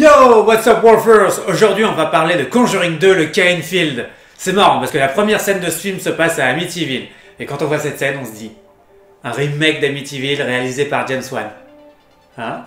Yo, what's up Warfers? Aujourd'hui on va parler de Conjuring 2, le Cain Field. C'est marrant parce que la première scène de ce film se passe à Amityville. Et quand on voit cette scène, on se dit, un remake d'Amityville réalisé par James Wan. Hein?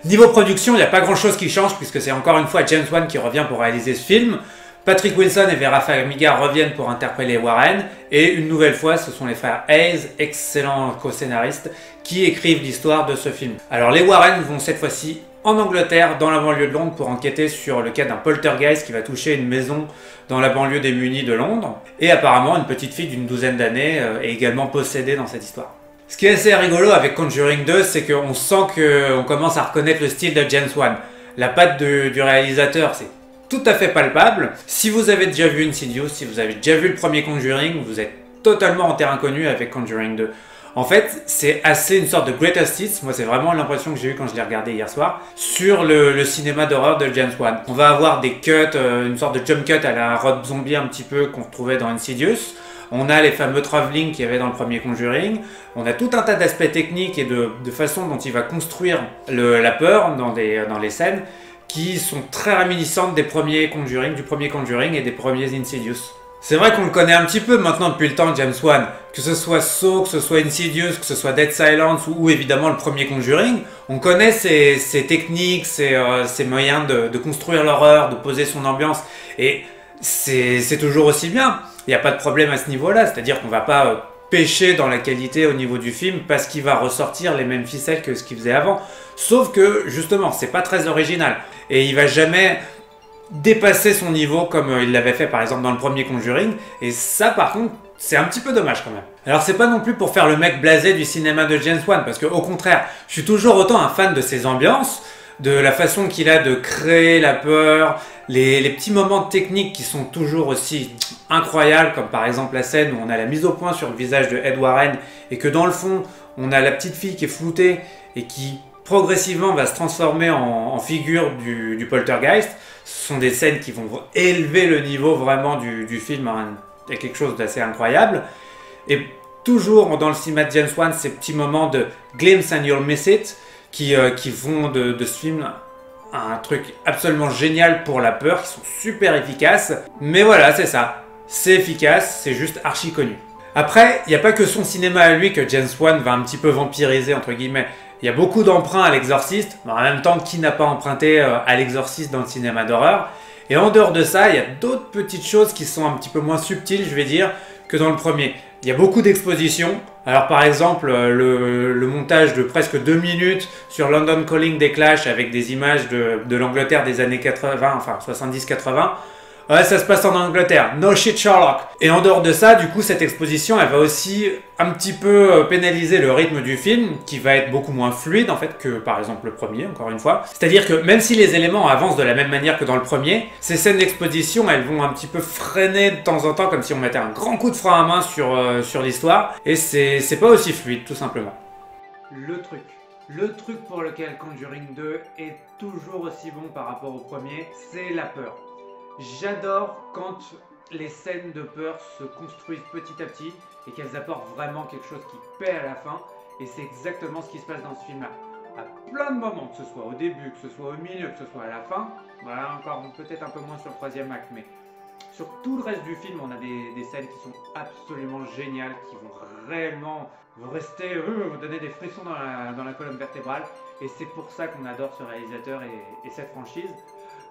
Niveau production, il n'y a pas grand chose qui change puisque c'est encore une fois James Wan qui revient pour réaliser ce film. Patrick Wilson et Vera Farmiga reviennent pour interpréter Warren, et une nouvelle fois, ce sont les frères Hayes, excellents co-scénaristes, qui écrivent l'histoire de ce film. Alors les Warren vont cette fois-ci en Angleterre, dans la banlieue de Londres, pour enquêter sur le cas d'un poltergeist qui va toucher une maison dans la banlieue démunie de Londres, et apparemment une petite fille d'une douzaine d'années est également possédée dans cette histoire. Ce qui est assez rigolo avec Conjuring 2, c'est qu'on sent qu'on commence à reconnaître le style de James Wan. La patte du réalisateur, c'est tout à fait palpable. Si vous avez déjà vu Insidious, si vous avez déjà vu le premier Conjuring, vous êtes totalement en terrain connu avec Conjuring 2. En fait, c'est assez une sorte de greatest hits, moi c'est vraiment l'impression que j'ai eu quand je l'ai regardé hier soir, sur le cinéma d'horreur de James Wan. On va avoir des cuts, une sorte de jump cut à la Rob Zombie un petit peu qu'on retrouvait dans Insidious. On a les fameux travelling qu'il y avait dans le premier Conjuring. On a tout un tas d'aspects techniques et de façon dont il va construire la peur dans les scènes, qui sont très réminiscentes des premiers Conjuring, du premier Conjuring et des premiers Insidious. C'est vrai qu'on le connaît un petit peu maintenant depuis le temps, James Wan. Que ce soit Saw, que ce soit Insidious, que ce soit Dead Silence ou évidemment le premier Conjuring, on connaît ses techniques, ses moyens de construire l'horreur, de poser son ambiance, et c'est toujours aussi bien. Il n'y a pas de problème à ce niveau-là, c'est-à-dire qu'on va pas pêcher dans la qualité au niveau du film parce qu'il va ressortir les mêmes ficelles que ce qu'il faisait avant. Sauf que, justement, c'est pas très original. Et il va jamais dépasser son niveau comme il l'avait fait par exemple dans le premier Conjuring. Et ça, par contre, c'est un petit peu dommage quand même. Alors c'est pas non plus pour faire le mec blasé du cinéma de James Wan, parce que au contraire, je suis toujours autant un fan de ses ambiances, de la façon qu'il a de créer la peur, les petits moments techniques qui sont toujours aussi incroyables, comme par exemple la scène où on a la mise au point sur le visage de Ed Warren et que dans le fond, on a la petite fille qui est floutée et qui progressivement va se transformer en figure du poltergeist. Ce sont des scènes qui vont élever le niveau vraiment du film à quelque chose d'assez incroyable. Et toujours dans le cinéma de James Wan, ces petits moments de glimpse and you'll miss it qui font de ce film un truc absolument génial pour la peur, qui sont super efficaces. Mais voilà, c'est ça. C'est efficace, c'est juste archi connu. Après, il n'y a pas que son cinéma à lui que James Wan va un petit peu vampiriser, entre guillemets. Il y a beaucoup d'emprunts à l'Exorciste, mais en même temps, qui n'a pas emprunté à l'Exorciste dans le cinéma d'horreur? Et en dehors de ça, il y a d'autres petites choses qui sont un petit peu moins subtiles, je vais dire, que dans le premier. Il y a beaucoup d'expositions. Alors par exemple, le montage de presque 2 minutes sur London Calling des Clash avec des images de l'Angleterre des années 80, enfin 70-80. Ouais, ça se passe en Angleterre. No shit Sherlock. Et en dehors de ça, du coup, cette exposition, elle va aussi un petit peu pénaliser le rythme du film, qui va être beaucoup moins fluide, en fait, que par exemple le premier, encore une fois. C'est-à-dire que même si les éléments avancent de la même manière que dans le premier, ces scènes d'exposition, elles vont un petit peu freiner de temps en temps, comme si on mettait un grand coup de frein à main sur l'histoire. Et c'est pas aussi fluide, tout simplement. Le truc pour lequel Conjuring 2 est toujours aussi bon par rapport au premier, c'est la peur. J'adore quand les scènes de peur se construisent petit à petit et qu'elles apportent vraiment quelque chose qui paie à la fin, et c'est exactement ce qui se passe dans ce film-là. À plein de moments, que ce soit au début, que ce soit au milieu, que ce soit à la fin, voilà, encore peut-être un peu moins sur le troisième acte, mais sur tout le reste du film, on a des scènes qui sont absolument géniales, qui vont réellement vous rester, vous donner des frissons dans la colonne vertébrale, et c'est pour ça qu'on adore ce réalisateur et cette franchise.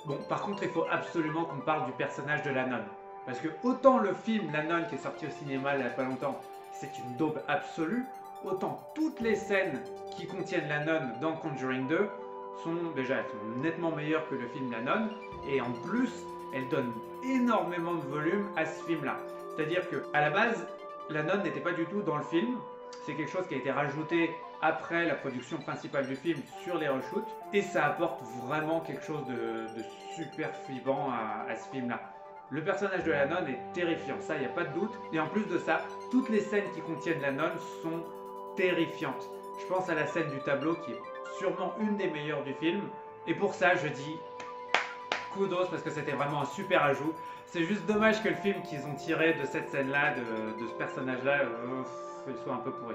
Bon, par contre, il faut absolument qu'on parle du personnage de la nonne. Parce que autant le film La Nonne qui est sorti au cinéma il n'y a pas longtemps, c'est une daube absolue, autant toutes les scènes qui contiennent la nonne dans Conjuring 2 sont nettement meilleures que le film La Nonne, et en plus, elles donnent énormément de volume à ce film-là. C'est-à-dire qu'à la base, la nonne n'était pas du tout dans le film, c'est quelque chose qui a été rajouté après la production principale du film sur les reshoots, et ça apporte vraiment quelque chose de super flippant à ce film-là. Le personnage de la nonne est terrifiant, ça il n'y a pas de doute, et en plus de ça, toutes les scènes qui contiennent la nonne sont terrifiantes. Je pense à la scène du tableau qui est sûrement une des meilleures du film, et pour ça je dis kudos parce que c'était vraiment un super ajout. C'est juste dommage que le film qu'ils ont tiré de cette scène-là, de ce personnage-là, il soit un peu pourri.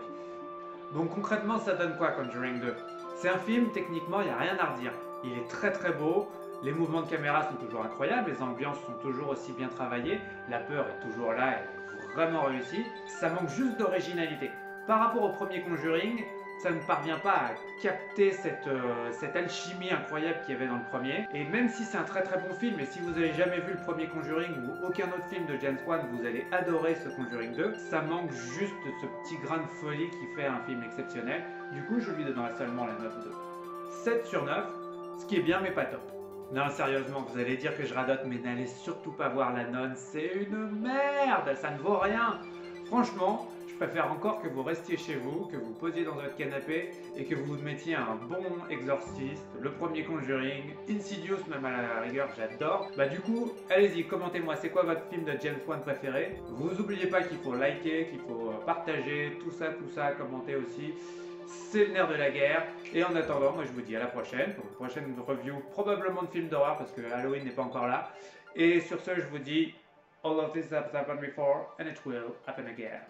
Donc concrètement, ça donne quoi Conjuring 2? C'est un film, techniquement, il n'y a rien à redire. Il est très très beau, les mouvements de caméra sont toujours incroyables, les ambiances sont toujours aussi bien travaillées, la peur est toujours là, elle est vraiment réussie. Ça manque juste d'originalité. Par rapport au premier Conjuring, ça ne parvient pas à capter cette alchimie incroyable qu'il y avait dans le premier. Et même si c'est un très très bon film, et si vous n'avez jamais vu le premier Conjuring ou aucun autre film de James Wan, vous allez adorer ce Conjuring 2. Ça manque juste de ce petit grain de folie qui fait un film exceptionnel. Du coup, je lui donnerai seulement la note 2. 7 sur 9, ce qui est bien mais pas top. Non, sérieusement, vous allez dire que je radote, mais n'allez surtout pas voir La Nonne, c'est une merde, ça ne vaut rien. Franchement, je préfère encore que vous restiez chez vous, que vous posiez dans votre canapé et que vous mettiez un bon Exorciste, le premier Conjuring, Insidious même à la rigueur, j'adore. Bah du coup, allez-y, commentez-moi, c'est quoi votre film de James Wan préféré? Vous oubliez pas qu'il faut liker, qu'il faut partager, tout ça, commentez aussi. C'est le nerf de la guerre. Et en attendant, moi je vous dis à la prochaine, pour une prochaine review probablement de films d'horreur parce que Halloween n'est pas encore là. Et sur ce, je vous dis, all of this has happened before and it will happen again.